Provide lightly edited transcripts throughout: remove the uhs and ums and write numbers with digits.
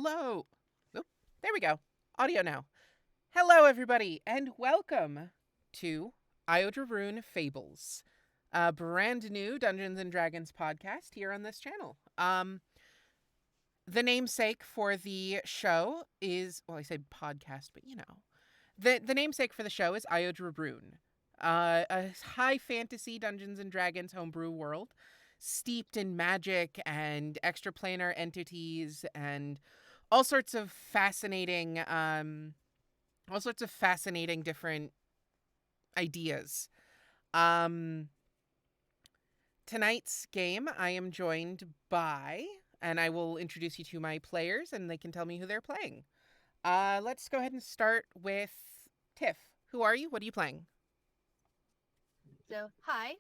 Hello. Oop, there we go. Audio now. Hello, everybody, and welcome to Iodrarune Fables, a brand new Dungeons and Dragons podcast here on this channel. The namesake for the show is, well, I say podcast, but the namesake for the show is Iodrarune, a high fantasy Dungeons and Dragons homebrew world steeped in magic and extraplanar entities and all sorts of fascinating different ideas. Um Tonight's game I am joined by, and I will introduce you to my players and they can tell me who they're playing. Let's go ahead and start with Tiff. Who are you? What are you playing? So, hi,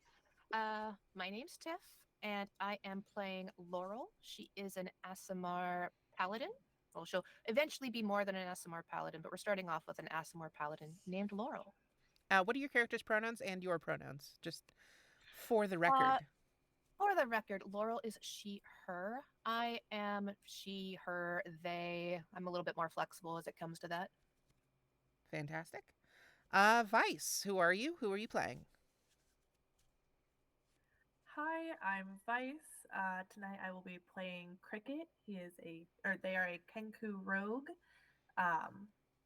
my name's Tiff, and I am playing Laurel. She is an Aasimar paladin. Well, she'll eventually be more than an Aasimar paladin, but we're starting off with an Aasimar paladin named Laurel. What are your character's pronouns and your pronouns? Just for the Uh, record. for the record, Laurel is she, her. I am she, her, they. I'm a little bit more flexible as it comes to that. Fantastic. Vice, who are you? Who are you playing? Hi, I'm Vice. Tonight I will be playing Cricket. They are a Kenku rogue.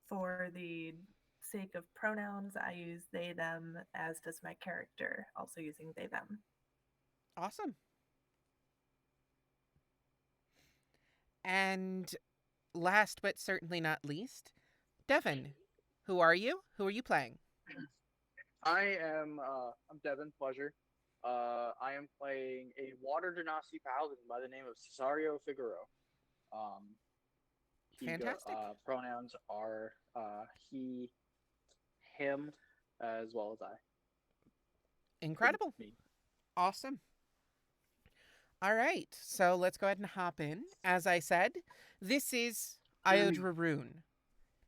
For the sake of pronouns, I use they, them, as does my character, also using they, them. Awesome. And last but certainly not least, Devin. Who are you? Who are you playing? I'm Devin Pleasure. I am playing a Water Genasi paladin by the name of Cesario Figaro. Um, Fantastic. Pronouns are he, him, as well as I. Incredible. Me. Awesome. All right, so let's go ahead and hop in. As I said, this is Iodrarune,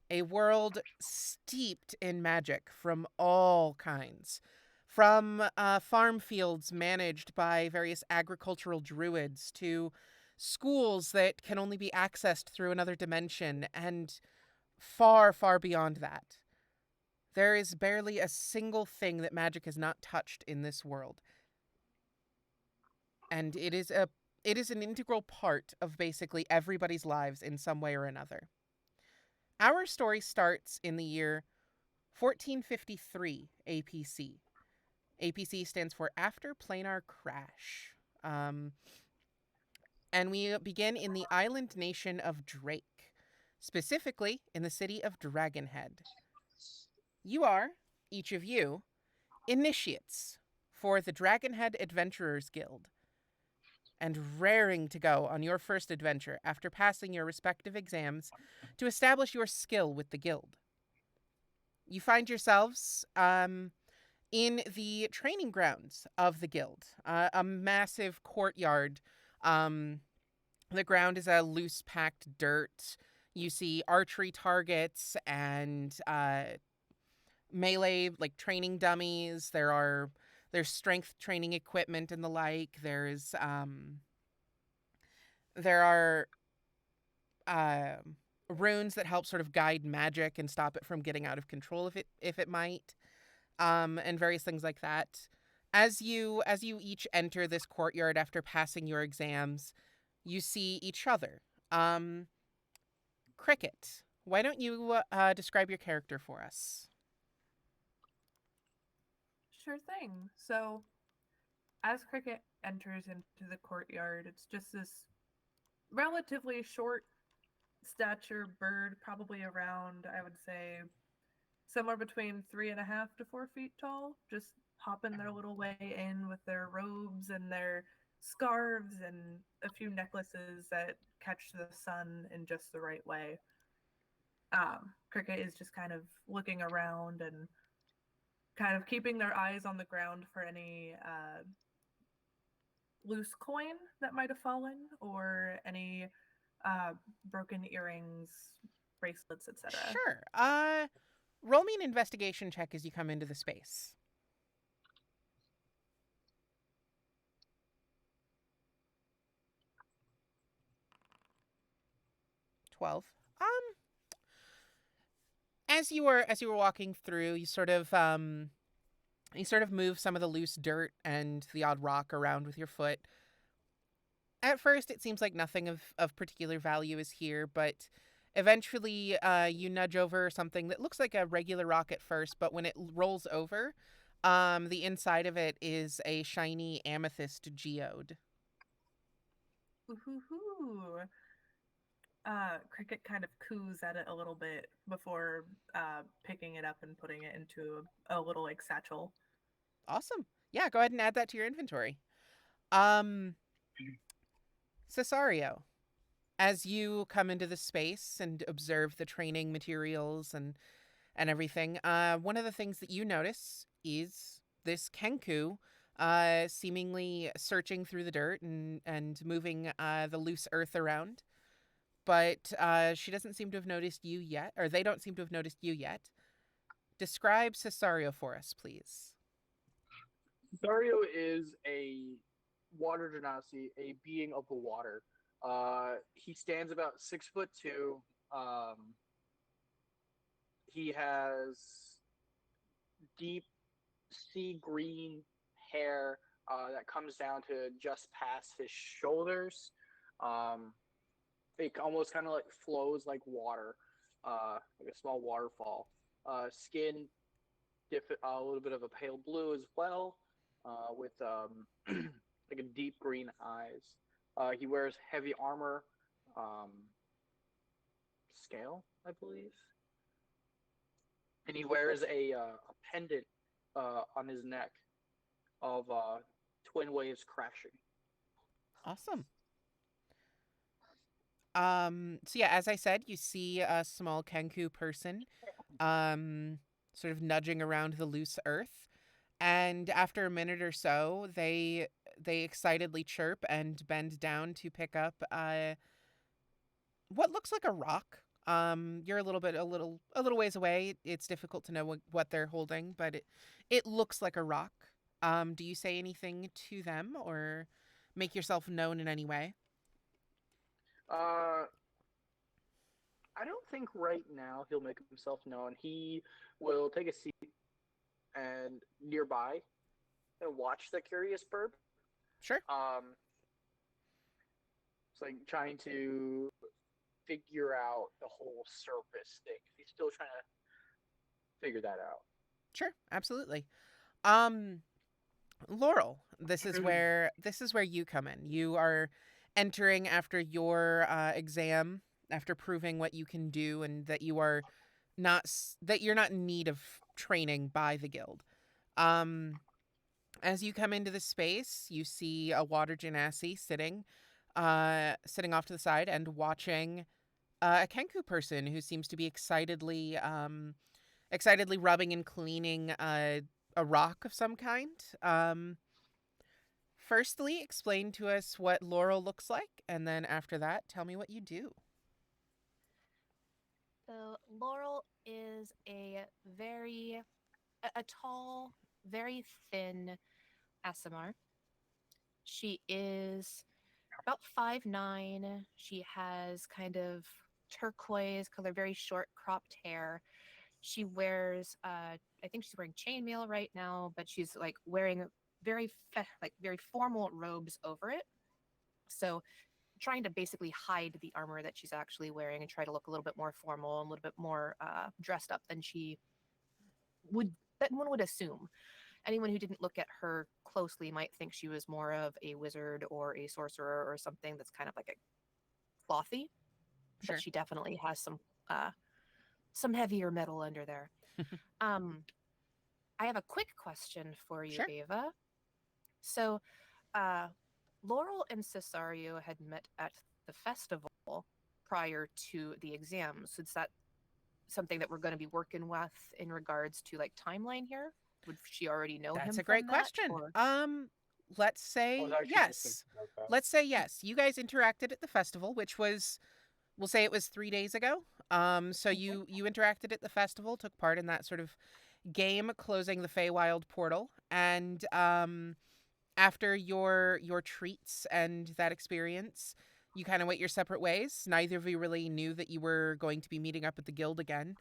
a world steeped in magic from all kinds. From farm fields managed by various agricultural druids to schools that can only be accessed through another dimension, and far, far beyond that. There is barely a single thing that magic has not touched in this world. And it is an integral part of basically everybody's lives in some way or another. Our story starts in the year 1453 APC. APC stands for After Planar Crash. And we begin in the island nation of Drake, specifically in the city of Dragonhead. You are, each of you, initiates for the Dragonhead Adventurers Guild, and raring to go on your first adventure after passing your respective exams to establish your skill with the guild. You find yourselves in the training grounds of the guild, a massive courtyard. The ground is a loose packed dirt. You see archery targets and melee training dummies. There's strength training equipment and the like. There are runes that help sort of guide magic and stop it from getting out of control if it might, and various things like that. As you each enter this courtyard after passing your exams, you see each other. Cricket, why don't you describe your character for us? Sure thing. So, as Cricket enters into the courtyard, it's just this relatively short stature bird, probably around, I would say, somewhere between 3.5 to 4 feet tall, just hopping their little way in with their robes and their scarves and a few necklaces that catch the sun in just the right way. Cricket is just kind of looking around and kind of keeping their eyes on the ground for any loose coin that might have fallen or any broken earrings, bracelets, etc. Sure. Roll me an investigation check as you come into the space. 12. As you were walking through, you sort of move some of the loose dirt and the odd rock around with your foot. At first, it seems like nothing of particular value is here, but eventually you nudge over something that looks like a regular rock at first, but when it rolls over, the inside of it is a shiny amethyst geode. Ooh. Cricket kind of coos at it a little bit before picking it up and putting it into a little like satchel. Awesome. Yeah, go ahead and add that to your inventory. Um, Cesario, as you come into the space and observe the training materials and everything, one of the things that you notice is this Kenku seemingly searching through the dirt and moving the loose earth around. But she doesn't seem to have noticed you yet, or they don't seem to have noticed you yet. Describe Cesario for us, please. Dario is a water genasi, a being of the water. He stands about 6'2". He has deep sea green hair that comes down to just past his shoulders. It almost kind of like flows like water, like a small waterfall. Skin a little bit of a pale blue as well, with like a deep green eyes. He wears heavy armor, um, scale, I believe, and he wears a pendant on his neck of twin waves crashing. Awesome. So yeah, as I said, you see a small Kenku person um sort of nudging around the loose earth, and after a minute or so, they excitedly chirp and bend down to pick up what looks like a rock. You're a little ways away. It's difficult to know what they're holding, but it looks like a rock. Do you say anything to them or make yourself known in any way? Uh, I don't think right now he'll make himself known. He will take a seat and nearby and watch the curious bird. Sure. It's like trying to figure out the whole surface thing. He's still trying to figure that out. Sure, absolutely. Um Laurel, this is where you come in. You are entering after your exam, after proving what you can do and that you're not in need of training by the guild. Um as you come into the space, you see a water genasi sitting off to the side and watching a Kenku person who seems to be excitedly rubbing and cleaning a rock of some kind. Firstly, explain to us what Laurel looks like, and then after that, tell me what you do. So Laurel is a tall, very thin Asimar. She is about 5'9". She has kind of turquoise color, very short cropped hair. She wears I think she's wearing chainmail right now, but she's like wearing very formal robes over it. So trying to basically hide the armor that she's actually wearing and try to look a little bit more formal and a little bit more dressed up than she would that one would assume. Anyone who didn't look at her closely might think she was more of a wizard or a sorcerer or something that's kind of like a clothy, but Sure. she definitely has some heavier metal under there. um I have a quick question for you, Sure. Ava. So uh Laurel and Cesario had met at the festival prior to the exams. Is that something that we're going to be working with in regards to like timeline here? Would she already know That's him a great from that? question. Or Let's I was say actually just yes. thinking about that. Let's say yes. You guys interacted at the festival, which was, we'll say it was 3 days ago. So you interacted at the festival, took part in that sort of game closing the Feywild portal, and after your treats and that experience, you kind of went your separate ways. Neither of you really knew that you were going to be meeting up at the guild again.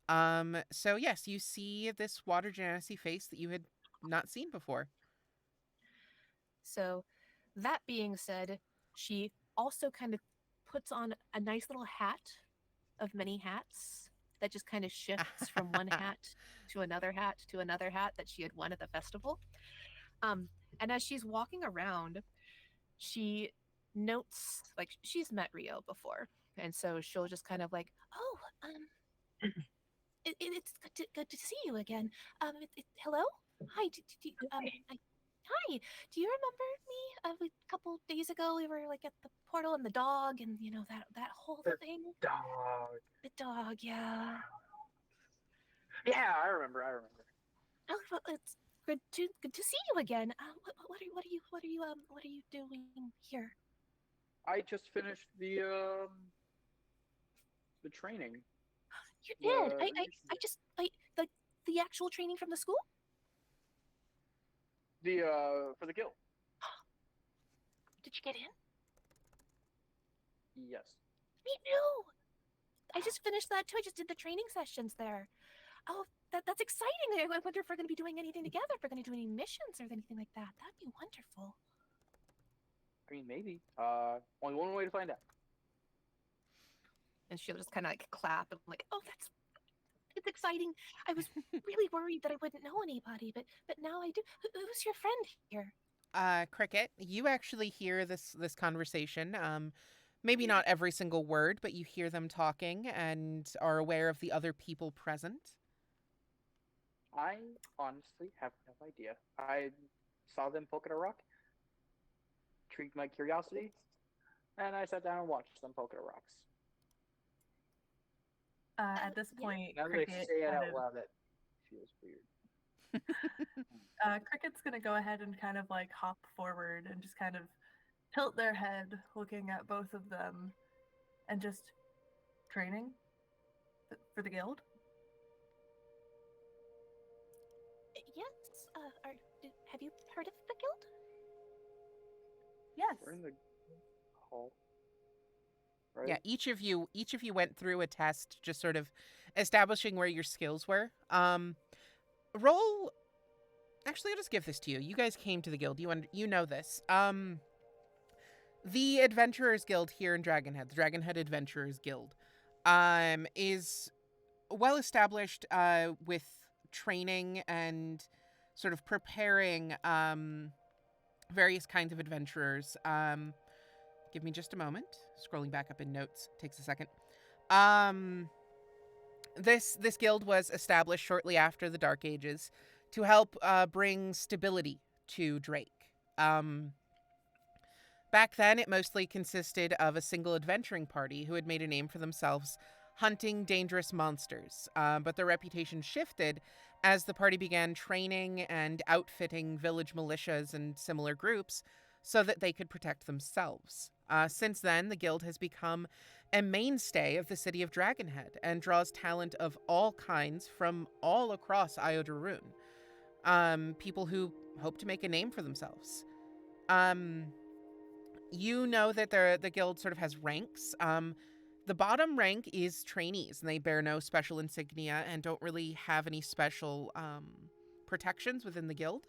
So yes, you see this water genasi face that you had not seen before. So, that being said, she also kind of puts on a nice little hat of many hats that just kind of shifts from one hat to another hat to another hat that she had won at the festival. Um, and as she's walking around, she notes like she's met Rio before, and so she'll just kind of like, oh, it's good to see you again. Hello, hi, hi. Do you remember me? A couple days ago, we were like at the portal and the dog, and that whole The thing. dog. The dog, yeah. Yeah, I remember. Oh, well, it's good to see you again. What are you doing here? I just finished the training. You did. The I just the actual training from the school. for the guild. Did you get in? Yes. Me too. I just finished that too. I just did the training sessions there. Oh, that's exciting. I wonder if we're going to be doing anything together. If we're going to do any missions or anything like that. That'd be wonderful. I mean, maybe. Only one way to find out. And she'll just kind of like clap and like, oh, it's exciting. I was really worried that I wouldn't know anybody, but now I do. Who's your friend here? Cricket, you actually hear this conversation. Maybe not every single word, but you hear them talking and are aware of the other people present. I honestly have no idea. I saw them poke at a rock, intrigued my curiosity, and I sat down and watched them poke at rocks. At this Yeah. point, Now that I Cricket say it kind out of loud, that feels weird. Cricket's gonna go ahead and kind of like hop forward and just kind of tilt their head, looking at both of them, and just training for the guild. Yes. Have you heard of the guild? Yes. We're in the hall, right? Yeah, each of you went through a test, just sort of establishing where your skills were. Roll. Actually, I'll just give this to you. You guys came to the guild. You know this. The Adventurers Guild here in Dragonhead, the Dragonhead Adventurers Guild, is well established with training and sort of preparing various kinds of adventurers. Give me just a moment. Scrolling back up in notes takes a second. This guild was established shortly after the Dark Ages to help bring stability to Drake. Back then, it mostly consisted of a single adventuring party who had made a name for themselves hunting dangerous monsters, but their reputation shifted as the party began training and outfitting village militias and similar groups so that they could protect themselves. Since then, the guild has become a mainstay of the city of Dragonhead and draws talent of all kinds from all across Iodrarune. People who hope to make a name for themselves. You know that the guild sort of has ranks. The bottom rank is trainees, and they bear no special insignia and don't really have any special protections within the guild.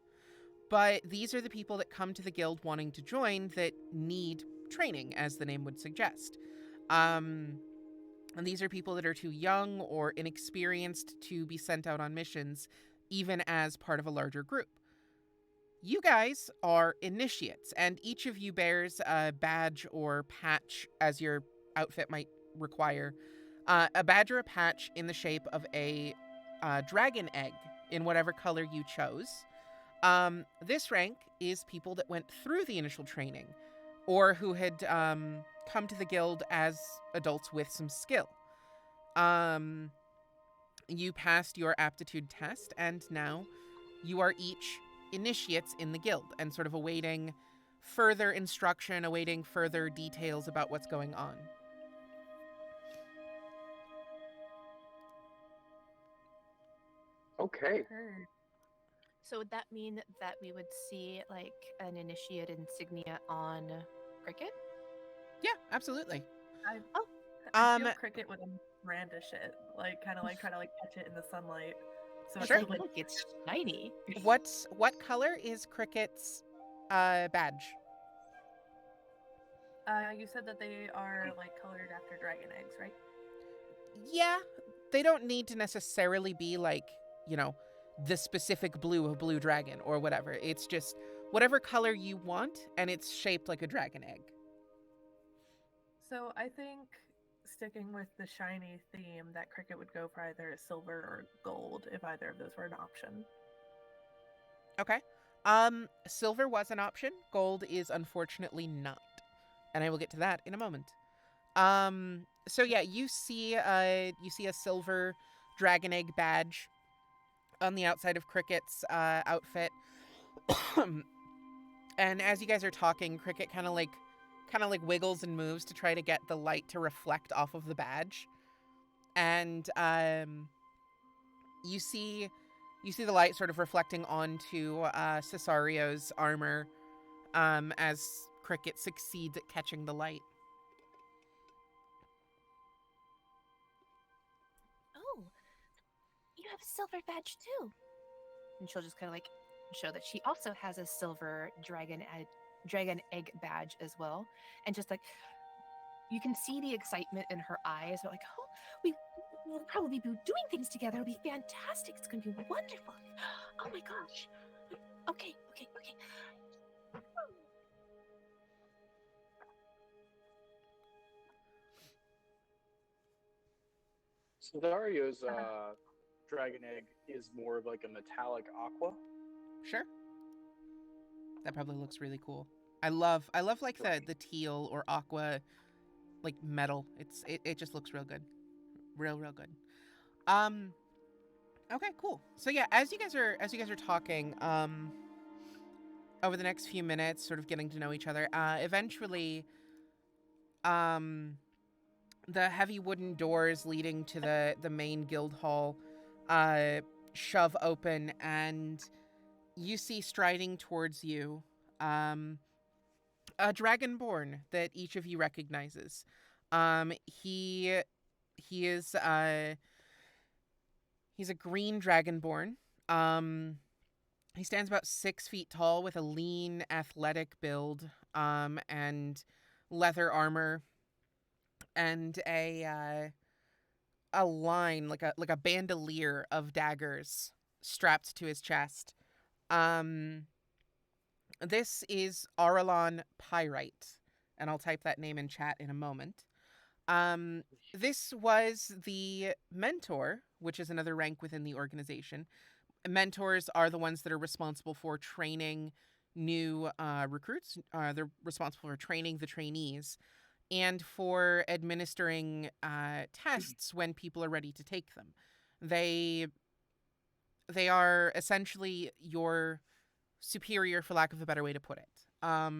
But these are the people that come to the guild wanting to join that need training, as the name would suggest. And these are people that are too young or inexperienced to be sent out on missions, even as part of a larger group. You guys are initiates, and each of you bears a badge or patch, as your outfit might require. A badge or a patch in the shape of a dragon egg in whatever color you chose. This rank is people that went through the initial training or who had come to the guild as adults with some skill. You passed your aptitude test, and now you are each initiates in the guild and sort of awaiting further instruction, awaiting further details about what's going on. Okay. Heard. So would that mean that we would see like an initiate insignia on Cricket? Yeah, absolutely. I Um, feel Cricket would brandish it, like kind of like try to like catch it in the sunlight. So It's it's Sure. still, like, look, it's shiny. what color is Cricket's badge? you said that they are like colored after dragon eggs, right? Yeah, they don't need to necessarily be like, you know, the specific blue of blue dragon or whatever. It's just whatever color you want, and it's shaped like a dragon egg. So I think sticking with the shiny theme, that Cricket would go for either silver or gold if either of those were an option. Okay. Silver was an option. Gold is unfortunately not, and I will get to that in a moment. So yeah, you see a silver dragon egg badge on the outside of Cricket's outfit. And as you guys are talking, Cricket kind of like wiggles and moves to try to get the light to reflect off of the badge. And you see the light sort of reflecting onto Cesario's armor as Cricket succeeds at catching the light. Oh, you have a silver badge too. And she'll just kind of like show that she also has a silver dragon egg badge as well. And just like you can see the excitement in her eyes. They're like, oh, we'll probably be doing things together. It'll be fantastic. It's going to be wonderful. Oh my gosh. Okay. Cedario's dragon egg is more of like a metallic aqua. Sure. That probably looks really cool. I love like the teal or aqua like metal. It just looks real good. Real good. Okay, cool. So yeah, as you guys are talking over the next few minutes, sort of getting to know each other, eventually the heavy wooden doors leading to the main guild hall shove open, and you see striding towards you a dragonborn that each of you recognizes. He is he's a green dragonborn. He stands about 6 feet tall with a lean, athletic build, and leather armor, and a line like a bandolier of daggers strapped to his chest. This is Aurelon Pyrite, and I'll type that name in chat in a moment. This was the mentor, which is another rank within the organization. Mentors are the ones that are responsible for training new recruits. They're responsible for training the trainees and for administering tests when people are ready to take them. They are essentially your superior, for lack of a better way to put it. But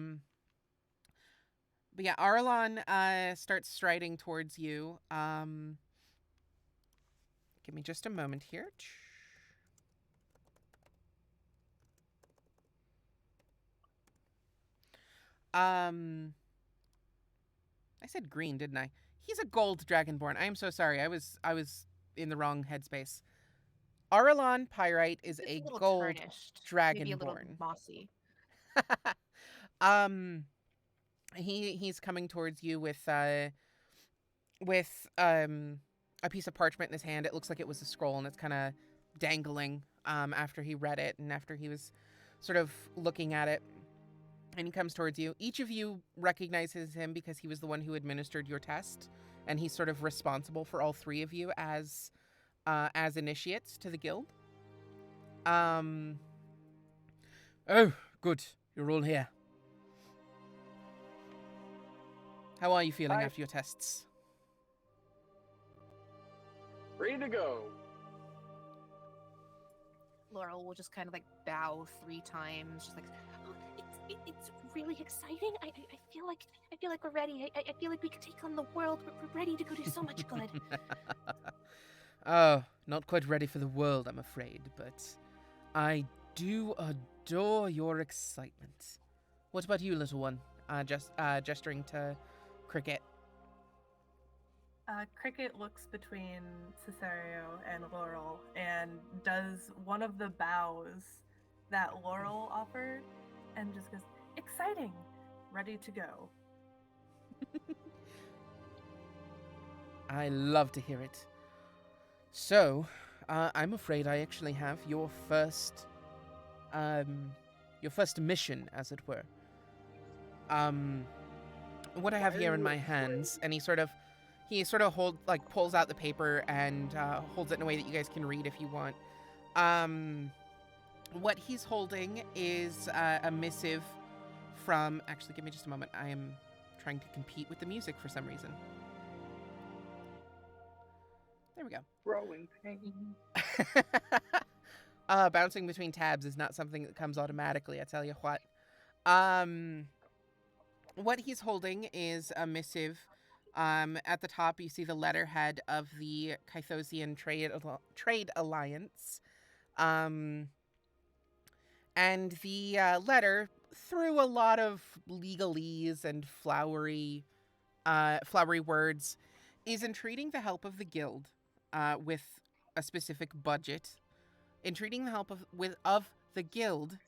yeah, Arlon starts striding towards you. Give me just a moment here. I said green, didn't I? He's a gold dragonborn. I am so sorry. I was in the wrong headspace. Arlon Pyrite is It's a a little gold tarnished, maybe a little dragonborn. mossy. He's coming towards you with a piece of parchment in his hand. It looks like it was a scroll, and it's kind of dangling after he read it and after he was sort of looking at it. And he comes towards you. Each of you recognizes him because he was the one who administered your test, and he's sort of responsible for all three of you as initiates to the guild. Oh, good. You're all here. How are you feeling Hi. after your tests? Ready to go. Laurel will just kind of like bow 3 times, just like, oh, it's really exciting. I feel like we're ready. I feel like we could take on the world. We're ready to go do so much good. Oh, not quite ready for the world, I'm afraid, but I do adore your excitement. What about you, little one? Gesturing to Cricket. Cricket looks between Cesario and Laurel and does one of the bows that Laurel offered and just goes, exciting, ready to go. I love to hear it. So, I'm afraid I actually have your first mission, as it were. What I have here in my hands, and he sort of pulls out the paper and holds it in a way that you guys can read if you want. What he's holding is a missive from. Actually, give me just a moment. I am trying to compete with the music for some reason. There we go. Growing pain. Bouncing between tabs is not something that comes automatically, I tell you what. What he's holding is a missive. At the top, you see the letterhead of the Kythosian Trade Alliance. And the letter, through a lot of legalese and flowery words, is entreating the help of the guild with a specific budget, entreating the help of the guild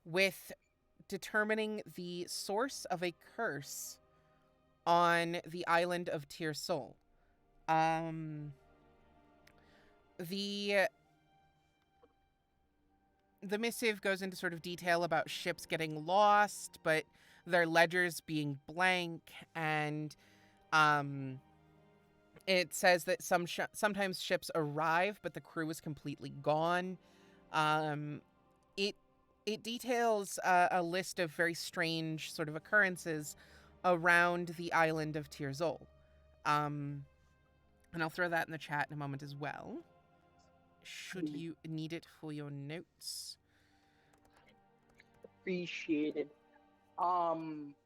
with determining the source of a curse on the island of Tyr'Sol. The missive goes into sort of detail about ships getting lost, but their ledgers being blank, and it says that sometimes ships arrive, but the crew is completely gone. It details a list of very strange sort of occurrences around the island of Tyr'Sol. And I'll throw that in the chat in a moment as well, should you need it for your notes. Appreciated. Question.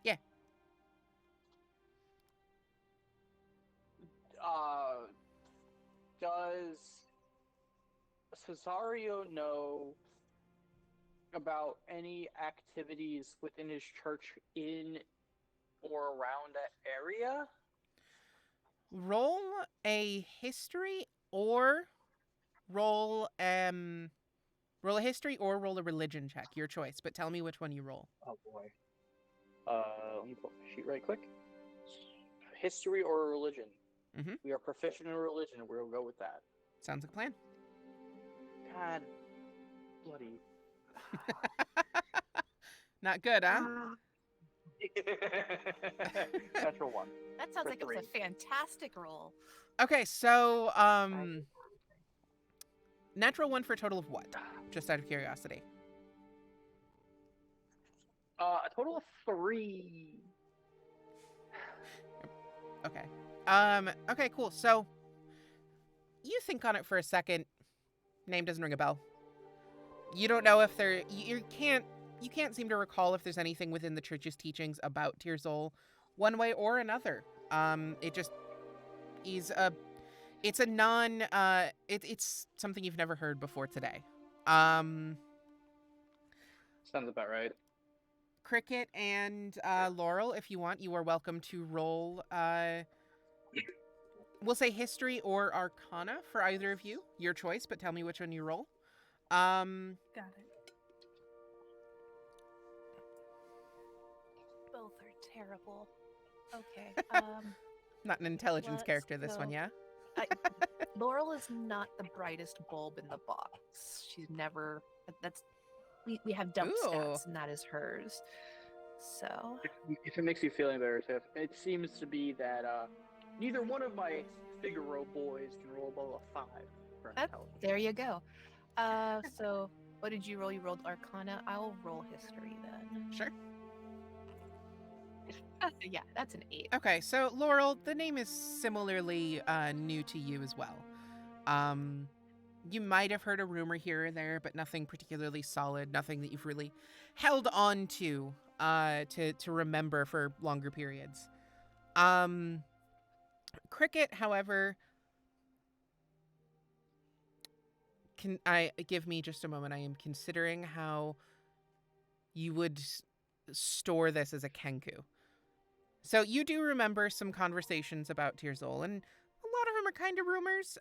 Yeah. Does Cesario know about any activities within his church in or around that area? Roll a history or roll a history or roll a religion check. Your choice, but tell me which one you roll. Oh boy. Let me pull up my sheet right quick. History or religion? Mhm. We are proficient in religion, and we'll go with that. Sounds like a plan. God, bloody. Not good, huh? Natural one. That sounds For like it was a 3. fantastic roll. Okay, so natural one for a total of what? Just out of curiosity. A total of 3. Okay. Okay, cool. So you think on it for a second. Name doesn't ring a bell. You don't know if you can't seem to recall if there's anything within the church's teachings about Tyr'Sol one way or another. It just is it's something you've never heard before today. Sounds about right. Cricket and Laurel, if you want, you are welcome to roll we'll say history or arcana for either of you. Your choice, but tell me which one you roll. Got it. Both are terrible. Okay. Not an intelligence Let's character, this one, go. yeah? Laurel is not the brightest bulb in the box. She's never. We have dump Ooh. stats, and that is hers. So If it makes you feel any better, Tiff, it seems to be that neither one of my Figaro boys can roll above a 5 for intelligence. there you go. So what did you roll? You rolled Arcana. I'll roll History then. Sure. Yeah, that's an 8. Okay, so Laurel, the name is similarly new to you as well. You might have heard a rumor here or there, but nothing particularly solid, nothing that you've really held on to remember for longer periods. Cricket, however, give me just a moment. I am considering how you would store this as a kenku. So you do remember some conversations about Tyr'Sol, and a lot of them are kind of rumors.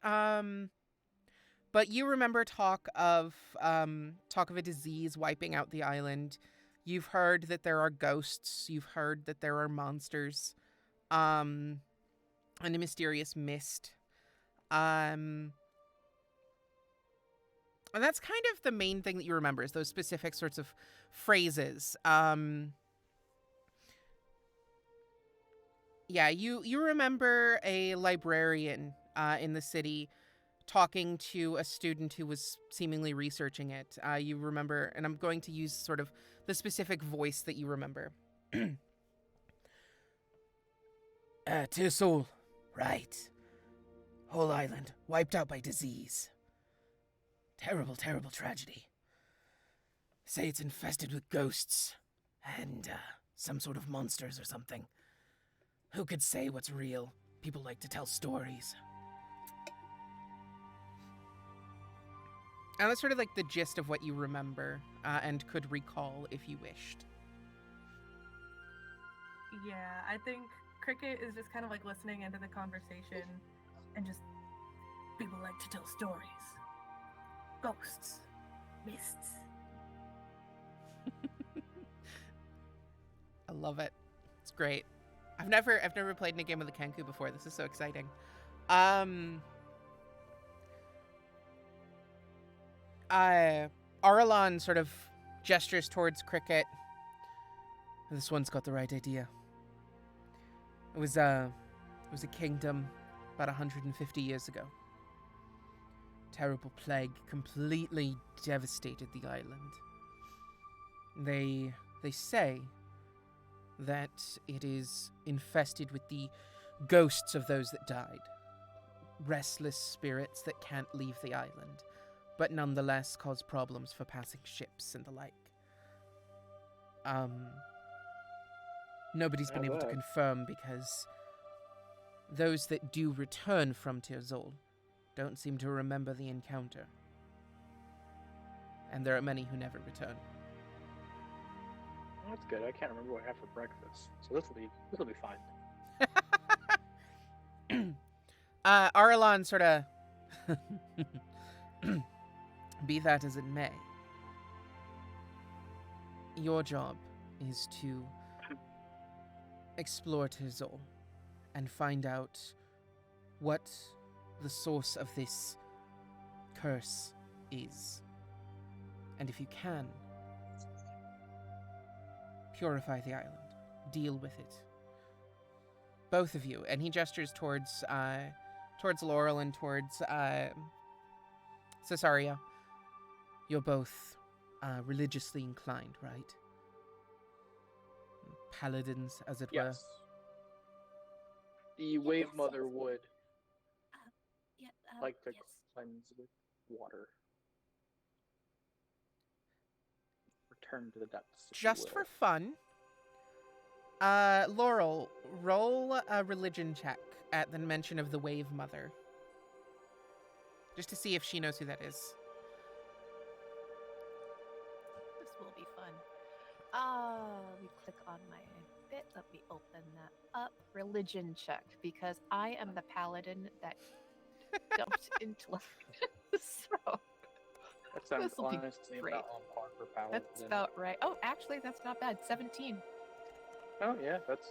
But you remember talk of a disease wiping out the island. You've heard that there are ghosts. You've heard that there are monsters, and a mysterious mist. And that's kind of the main thing that you remember is those specific sorts of phrases. Yeah, you remember a librarian in the city talking to a student who was seemingly researching it. You remember, and I'm going to use sort of the specific voice that you remember. Tyr'Sol, right. Whole island wiped out by disease. Terrible, terrible tragedy. Say it's infested with ghosts and some sort of monsters or something. Who could say what's real? People like to tell stories. And that's sort of like the gist of what you remember and could recall if you wished. Yeah, I think Cricket is just kind of like listening into the conversation and just people like to tell stories. Ghosts. Mists. I love it. It's great. I've never played in a game with a Kenku before. This is so exciting. Aralon sort of gestures towards Cricket. This one's got the right idea. It was a kingdom about 150 years ago. Terrible plague completely devastated the island. They say that it is infested with the ghosts of those that died. Restless spirits that can't leave the island, but nonetheless cause problems for passing ships and the like. Nobody's been able to confirm because those that do return from Tyr'Sol don't seem to remember the encounter. And there are many who never return. Well, that's good. I can't remember what I had for breakfast, so this will be fine. Aralon sort of be that as it may. Your job is to explore Tyr'Sol and find out what the source of this curse is. And if you can, purify the island. Deal with it. Both of you. And he gestures towards Laurel and towards Cesario. You're both religiously inclined, right? Paladins, as it were. Yes. The Wave Mother would like to cleanse with water. Return to the depths. Just for fun, Laurel, roll a religion check at the mention of the Wave Mother. Just to see if she knows who that is. This will be fun. Let me click on my bit. Let me open that up. Religion check, because I am the paladin that dumped into so That sounds this'll be honestly great. about on par for Paladin. That's about right. Oh, actually, that's not bad. 17. Oh yeah, that's.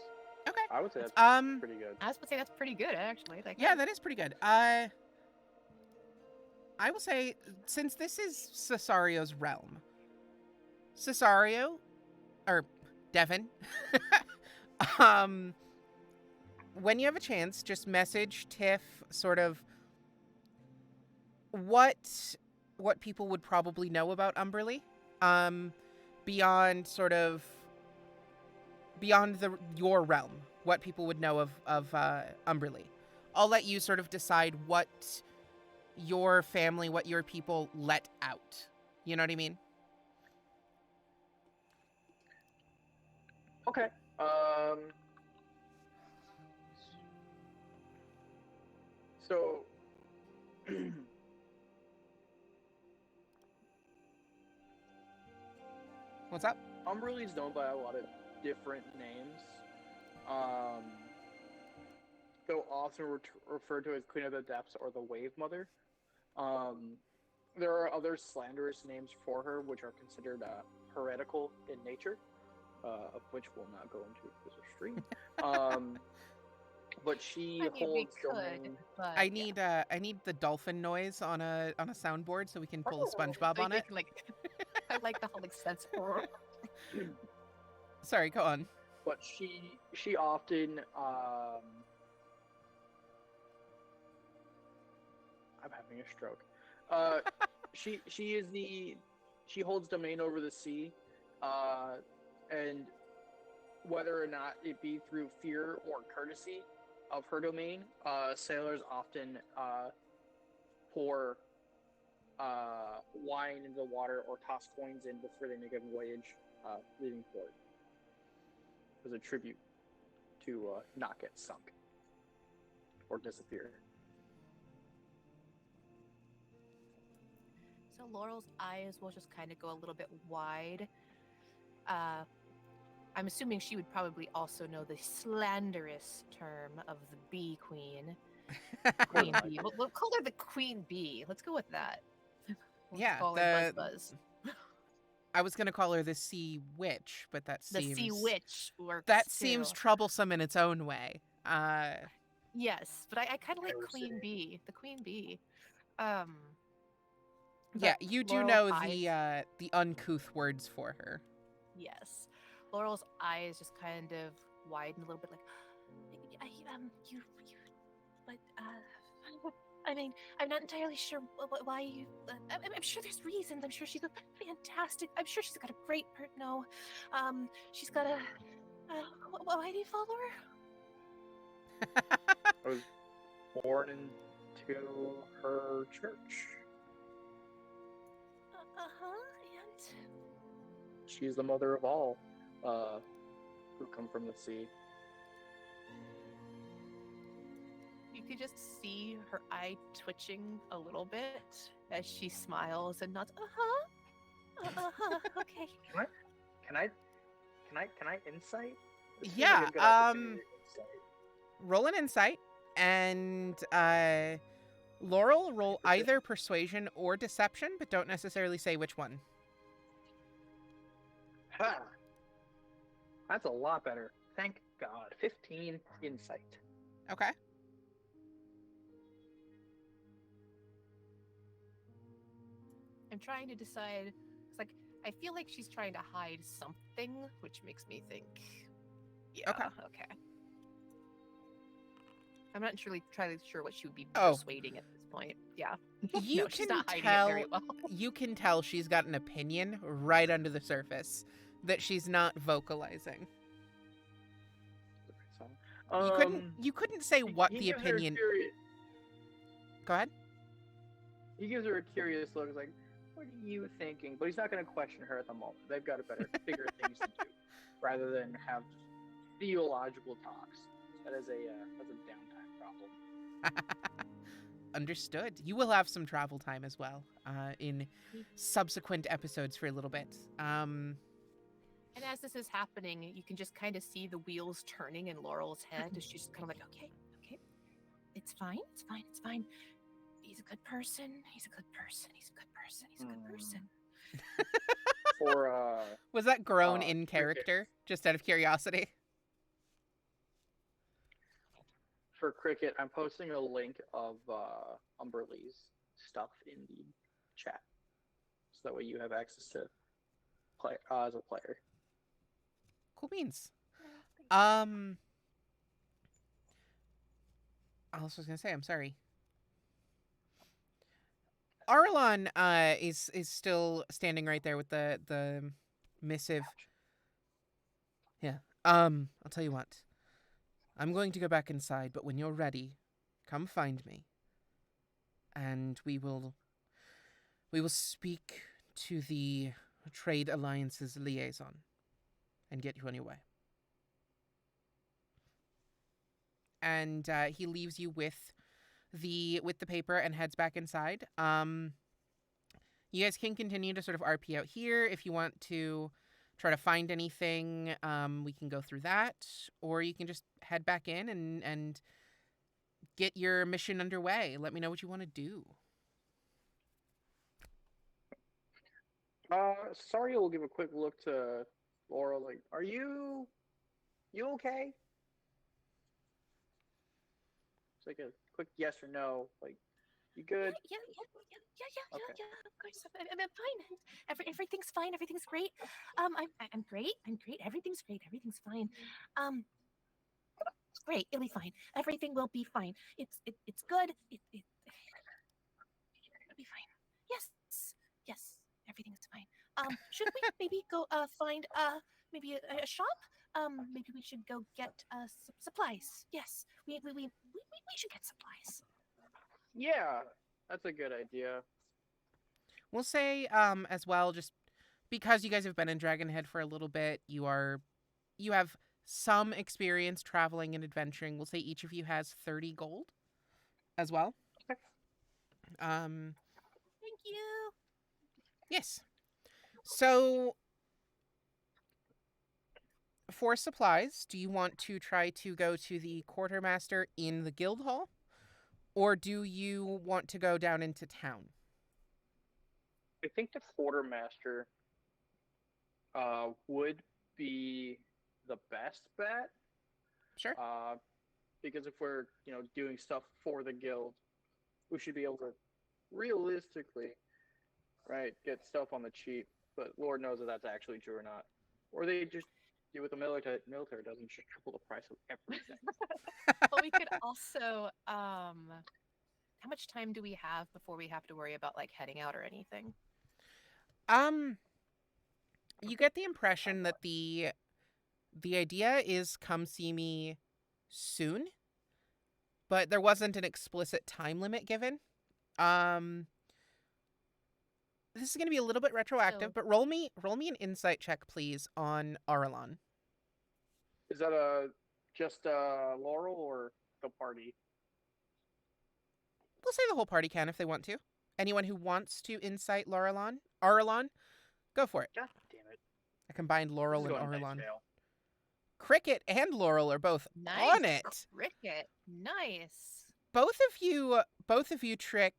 Okay. I would say that's pretty good. I was gonna say that's pretty good, actually. Like, Yeah, that is pretty good. I will say, since this is Cesario's realm, Cesario, or Devin, when you have a chance, just message Tiff sort of what people would probably know about Umberly, beyond your realm, what people would know of Umberly. I'll let you sort of decide what your family, what your people let out. You know what I mean? Okay. So. What's up? Umberlee's known by a lot of different names. Um, though often referred to as Queen of the Depths or the Wave Mother. Um, there are other slanderous names for her, which are considered heretical in nature, of which we'll not go into this stream. But she I mean, we holds could, domain. but I need the dolphin noise on a soundboard so we can pull a SpongeBob Like, on they it. can, like, I like the whole like sense. Sorry, go on. But she often I'm having a stroke. She holds domain over the sea, and whether or not it be through fear or courtesy of her domain, sailors often pour wine into the water or toss coins in before they make a voyage leaving port as a tribute to not get sunk or disappear. So Laurel's eyes will just kind of go a little bit wide. I'm assuming she would probably also know the slanderous term of the bee queen. Queen bee. We'll call her the queen bee. Let's go with that. We'll Yeah, call her Buzz. I was gonna call her the Sea Witch, but that The seems sea witch works that too. seems troublesome in its own way. Yes, but I kind of like Heresy. queen bee. The queen bee. Yeah, But you do Laurel's know eyes- the uncouth words for her. Yes. Laurel's eyes just kind of widen a little bit, like, but I mean, I'm not entirely sure why you. I'm sure there's reasons. I'm sure she's fantastic. I'm sure she's got a great no. She's got a. Why do you follow her? I was born into her church. And She's the mother of all who come from the sea. you could just see her eye twitching a little bit as she smiles and nods. Okay. Can I insight? This seems Yeah, like a good opportunity to insight. Roll an insight, and Laurel, roll either persuasion or deception, but don't necessarily say which one. Ha! That's a lot better. Thank God. 15 insight. Okay. I'm trying to decide. It's like I feel like she's trying to hide something, which makes me think. Yeah. Okay. Okay. I'm not really sure what she would be Oh. persuading at this point. Yeah. You No, she's can not hiding it tell. very well. You can tell she's got an opinion right under the surface that she's not vocalizing. You couldn't say what he the gives her a opinion. Go ahead. He gives her a curious look. He's like, "What are you thinking?" But he's not going to question her at the moment. They've got bigger things to do, rather than have theological talks. That's a downtime problem. Understood. You will have some travel time as well in subsequent episodes for a little bit. And as this is happening, you can just kind of see the wheels turning in Laurel's head as she's kind of like, okay, it's fine. He's a good person. He's a good person. For Was that grown in Cricket. character, just out of curiosity? For Cricket, I'm posting a link of Umberlee's stuff in the chat, so that way you have access to play as a player. Cool beans. I was gonna say, I'm sorry. Arlon is still standing right there with the missive. Yeah. I'll tell you what. I'm going to go back inside, but when you're ready, come find me. And we will speak to the Trade Alliance's liaison and get you on your way. And he leaves you with the paper and heads back inside. You guys can continue to sort of RP out here if you want to try to find anything, we can go through that, or you can just head back in and get your mission underway. Let me know what you want to do. Sorry, we'll give a quick look to Laura. Like, are you okay? It's like a quick yes or no. Like, you good? Okay. Of course, I'm fine. Everything's fine. Everything's great. I'm great. I'm great. Everything's great. Everything's fine. It's great. It'll be fine. Everything will be fine. It's good. It'll be fine. Yes, yes. Everything's fine. Should we maybe go find maybe a shop? Maybe we should go get supplies. Yes, we should get supplies. Yeah, that's a good idea. We'll say as well, just because you guys have been in Dragonhead for a little bit, you have some experience traveling and adventuring. We'll say each of you has 30 gold as well. Okay. Thank you. Yes. So for supplies, do you want to try to go to the quartermaster in the guild hall, or do you want to go down into town? I think the quartermaster would be the best bet. Sure. Because if we're doing stuff for the guild, we should be able to realistically, right, get stuff on the cheap. But Lord knows if that's actually true or not. Or they just do what the military does and just triple the price of everything. But we could also how much time do we have before we have to worry about like heading out or anything? You get the impression that the idea is come see me soon, but there wasn't an explicit time limit given. This is going to be a little bit retroactive, So- but roll me an insight check, please, on Aralon. Is that just Laurel or the party? We'll say the whole party can if they want to. Anyone who wants to insight Aralon, go for it. God damn it! I combined This Laurel is and going to dice Aralon. jail. Cricket and Laurel are both Nice. on it. Cricket. Nice. Both of you trick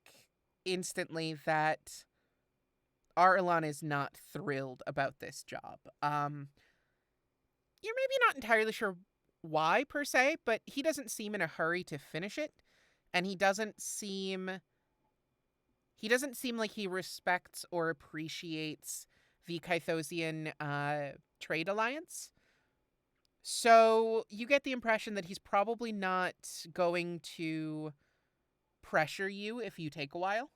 instantly that Aralon is not thrilled about this job. You're maybe not entirely sure why per se, but he doesn't seem in a hurry to finish it, and he doesn't seem like he respects or appreciates the Kythosian trade alliance. So you get the impression that he's probably not going to pressure you if you take a while.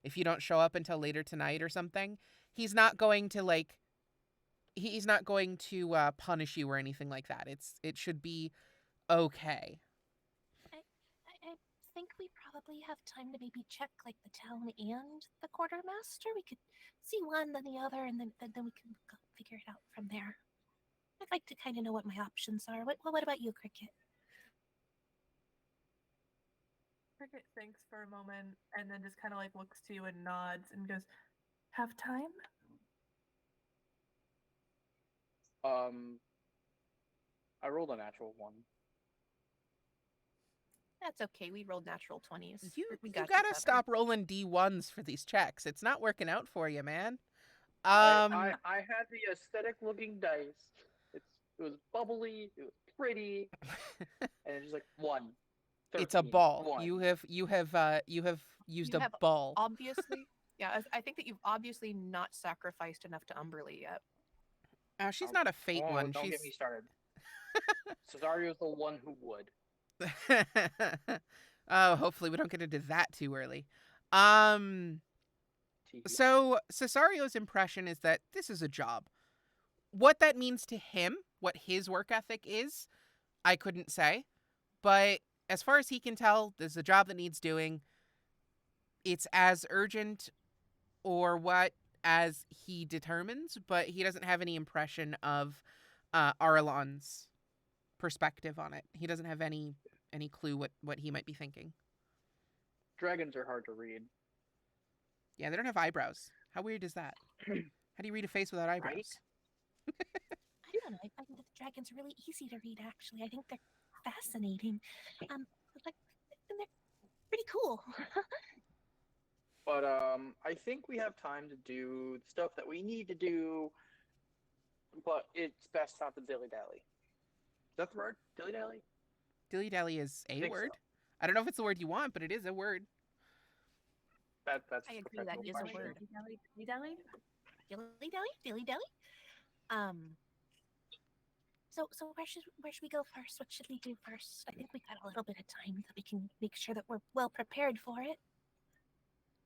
If you don't show up until later tonight or something, he's not going to punish you or anything like that. It should be okay. I think we probably have time to maybe check like the town and the quartermaster. We could see one, then the other, and then we can figure it out from there. I'd like to kind of know what my options are. What about you, Cricket? Cricket thinks for a moment and then just kind of like looks to you and nods and goes, "Have time?" I rolled a natural one. That's okay. We rolled natural 20s. You We got gotta covered. stop rolling D1s for these checks. It's not working out for you, man. I had the aesthetic looking dice. It was bubbly. It was pretty, and it's just like one. It's a 13, ball. one. You have used You a have ball. Obviously, yeah. I think that you've obviously not sacrificed enough to Umberly yet. Oh, she's not a fate Oh, one. don't She's get me started. Cesario's the one who would. Oh, hopefully we don't get into that too early. Tee. So Cesario's impression is that this is a job. What that means to him, what his work ethic is, I couldn't say. But as far as he can tell, there's a job that needs doing. It's as urgent or what as he determines, but he doesn't have any impression of Aralon's perspective on it. He doesn't have any clue what he might be thinking. Dragons are hard to read. Yeah, they don't have eyebrows. How weird is that? How do you read a face without eyebrows? I don't know. I find that the dragons are really easy to read. Actually, I think they're fascinating. Like, and they're pretty cool. But I think we have time to do the stuff that we need to do, but it's best not to dilly dally. Is that the word? Dilly dally? Dilly dally is I a think so. word. I don't know if it's the word you want, but it is a word. That's I a agree. That perpetual is a question. word. Dilly dally? Dilly dally, dilly dally. Um. So where should we go first? What should we do first? I think we got a little bit of time that we can make sure that we're well prepared for it.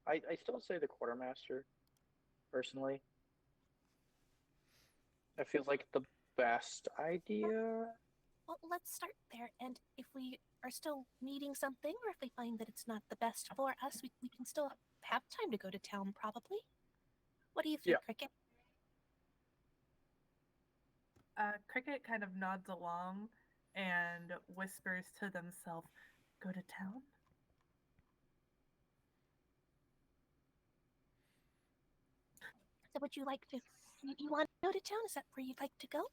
I still say the quartermaster, personally. That feels like the best idea. Well, let's start there. And if we are still needing something, or if we find that it's not the best for us, we can still have time to go to town, probably. What do you Yeah. think, Cricket? Cricket kind of nods along and whispers to themselves, "Go to town?" So, would you like to? You want to go to town? Is that where you'd like to go?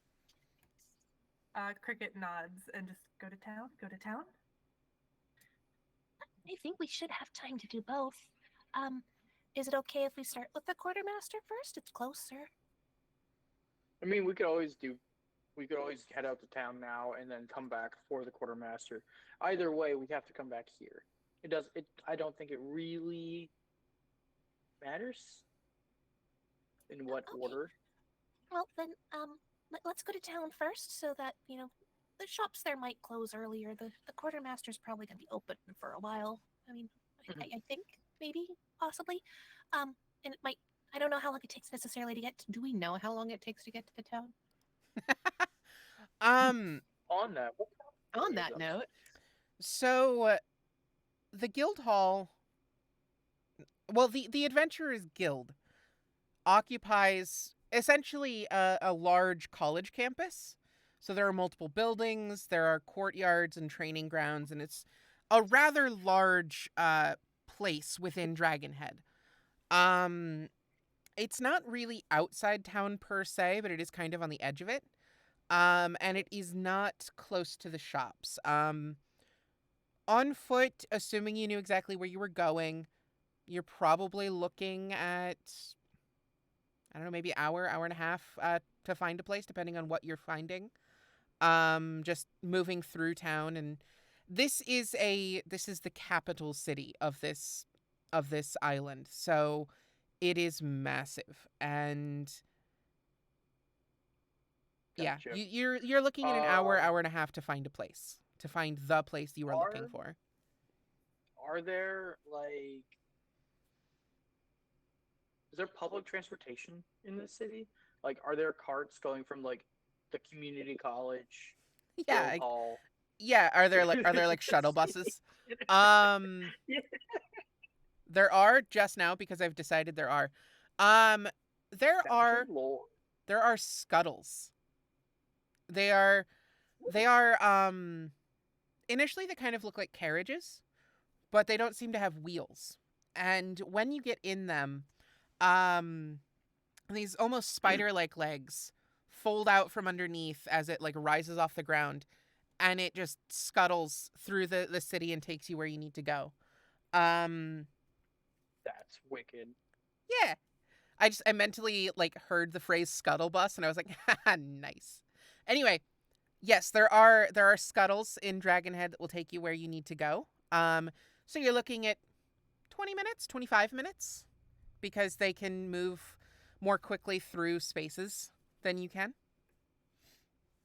Cricket nods and just go to town? Go to town? I think we should have time to do both. Um, is it okay if we start with the quartermaster first? It's closer. I mean, we could always head out to town now and then come back for the quartermaster. Either way, we have to come back here. It does. It. I don't think it really matters in what Okay. order. Well, then, let's go to town first, so that the shops there might close earlier. The quartermaster's probably gonna be open for a while. I mean, I think maybe possibly, and it might. I don't know how long it takes necessarily to get. Do we know how long it takes to get to the town? um, On that, what kind On of is that up? note, so the guild hall, well, the Adventurers Guild occupies essentially a large college campus. So there are multiple buildings, there are courtyards and training grounds, and it's a rather large place within Dragonhead. Um, it's not really outside town per se, but it is kind of on the edge of it. And it is not close to the shops. On foot, assuming you knew exactly where you were going, you're probably looking at, I don't know, maybe hour and a half to find a place, depending on what you're finding. Just moving through town, and this is the capital city of this island. So it is massive, and yeah, Gotcha. you're looking at an Um, hour and a half to find a place, to find the place you are looking are for. are there like is there public transportation in this city? Like, are there carts going from like the community college, Yeah, guild hall? yeah. Are there like shuttle buses? Um, there are just now because I've decided there are. Um, there Thousand are lord. there are scuttles. They are they are initially they kind of look like carriages, but they don't seem to have wheels. And when you get in them, um these almost spider-like legs fold out from underneath as it like rises off the ground, and it just scuttles through the city and takes you where you need to go. Um That's wicked. yeah. I mentally like heard the phrase scuttle bus and I was like, nice. Anyway, yes, there are scuttles in Dragonhead that will take you where you need to go. So you're looking at 20 minutes, 25 minutes because they can move more quickly through spaces than you can.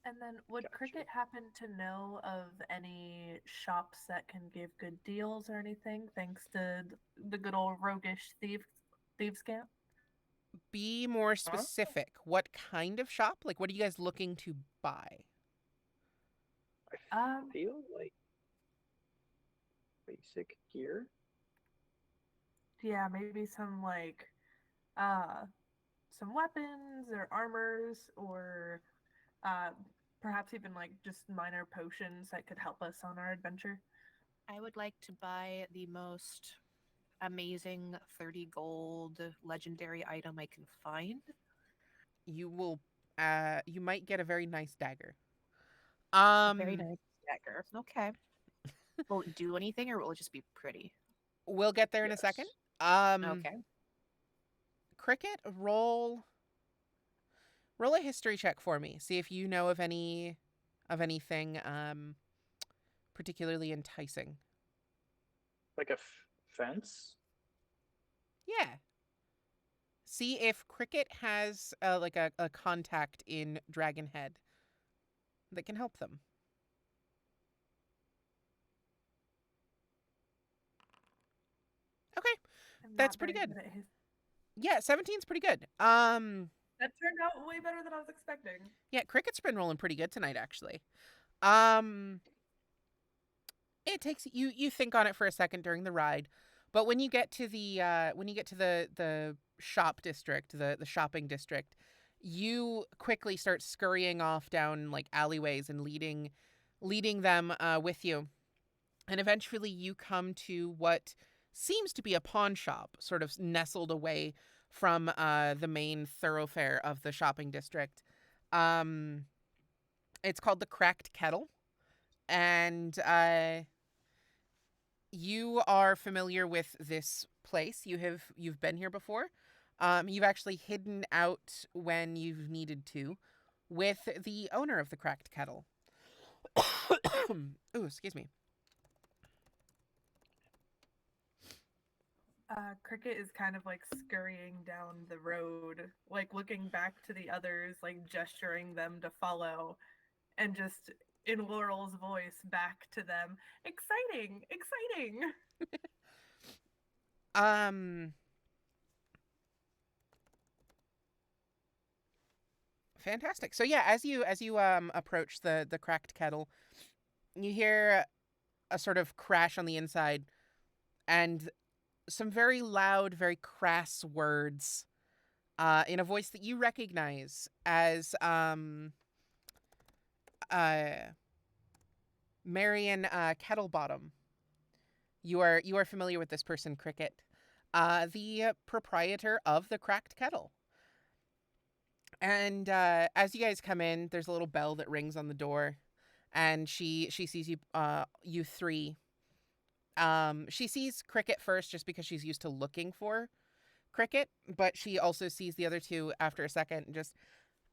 And then, would Gotcha. Cricket happen to know of any shops that can give good deals or anything, thanks to the good old roguish thieves camp? Be more Huh? specific. What kind of shop? Like what are you guys looking to buy? I Um, feel like basic gear. yeah, maybe uh some weapons or armors or uh perhaps even like just minor potions that could help us on our adventure. I would like to buy the most amazing 30 gold legendary item I can find. You will You might get a very nice dagger. A very Um, nice dagger. Okay. Will it do anything or will it just be pretty? we'll get there in a second. Yes. Um, Okay. Cricket, roll a history check for me. See if you know of anything particularly enticing. Like a fence. Yeah. See if Cricket has like a contact in Dragonhead that can help them. Okay, I'm that's not pretty very good. good at his. Yeah, 17's pretty good. That turned out way better than I was expecting. Yeah, Cricket's been rolling pretty good tonight, actually. Um, it takes you think on it for a second during the ride, but when you get to the shop district, the shopping district, you quickly start scurrying off down like alleyways and leading them with you, and eventually you come to what seems to be a pawn shop, sort of nestled away from the main thoroughfare of the shopping district. Um, it's called the Cracked Kettle, and you are familiar with this place. You've been here before. You've actually hidden out when you've needed to with the owner of the Cracked Kettle. Ooh, excuse me. Cricket is kind of like scurrying down the road, like looking back to the others, like gesturing them to follow, and just in Laurel's voice back to them, exciting, exciting. Um, Fantastic. So yeah, as you approach the Cracked Kettle, you hear a sort of crash on the inside and some very loud, very crass words in a voice that you recognize as uh, Marion Kettlebottom. You are familiar with this person, Cricket, the proprietor of the Cracked Kettle. And as you guys come in, there's a little bell that rings on the door, and she sees you three. She sees Cricket first, just because she's used to looking for Cricket, but she also sees the other two after a second, and just,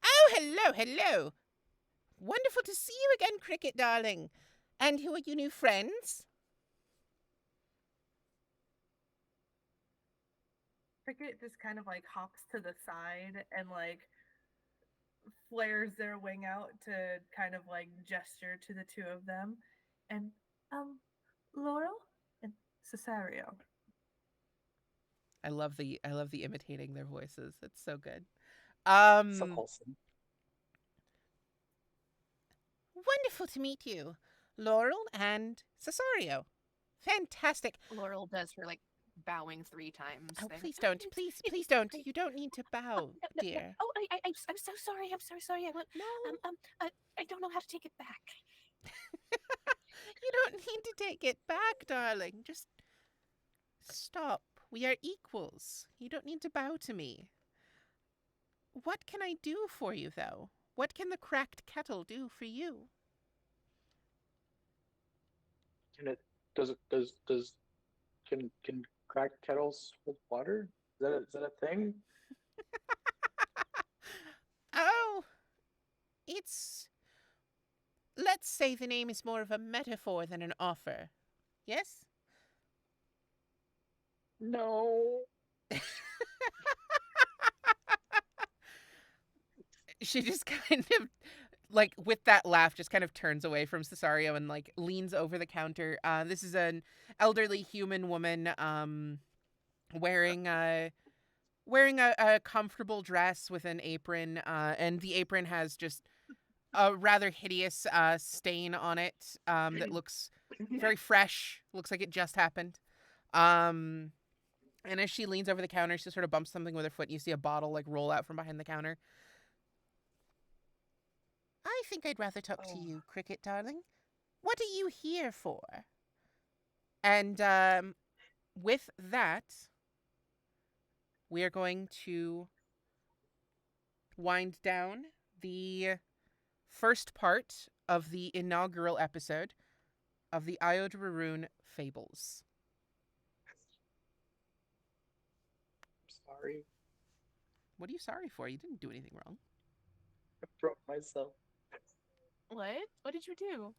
oh, hello, hello. Wonderful to see you again, Cricket, darling. And who are you new friends? Cricket just kind of like hops to the side and like flares their wing out to kind of like gesture to the two of them. And Laurel and Cesario. I love the imitating their voices. It's so good. So Um, wholesome. Wonderful to meet you, Laurel and Cesario. Fantastic. Laurel does her like bowing 3 times Oh, thing. please don't. It's, Please it's don't. great. You don't need to bow, No, no, no. dear. Oh, I'm so sorry. I'm so sorry. I went. No, I don't know how to take it back. you don't need to take it back, darling. Just stop. We are equals. You don't need to bow to me. What can I do for you, though? What can the Cracked Kettle do for you? Can it? Does can cracked kettles hold water? Is that a thing? Oh, it's. Let's say the name is more of a metaphor than an offer. Yes? No. She just kind of, like, with that laugh, just kind of turns away from Cesario and, like, leans over the counter. This is an elderly human woman wearing a comfortable dress with an apron, and the apron has just a rather hideous stain on it that looks very fresh. Looks like it just happened. Um, and as she leans over the counter, she sort of bumps something with her foot. And you see a bottle like roll out from behind the counter. I think I'd rather talk to you, Cricket, darling. What are you here for? And with that, we are going to wind down the first part of the inaugural episode of the Iodrarune Fables. Sorry, What are you sorry for? You didn't do anything wrong. I broke myself. What? What did you do?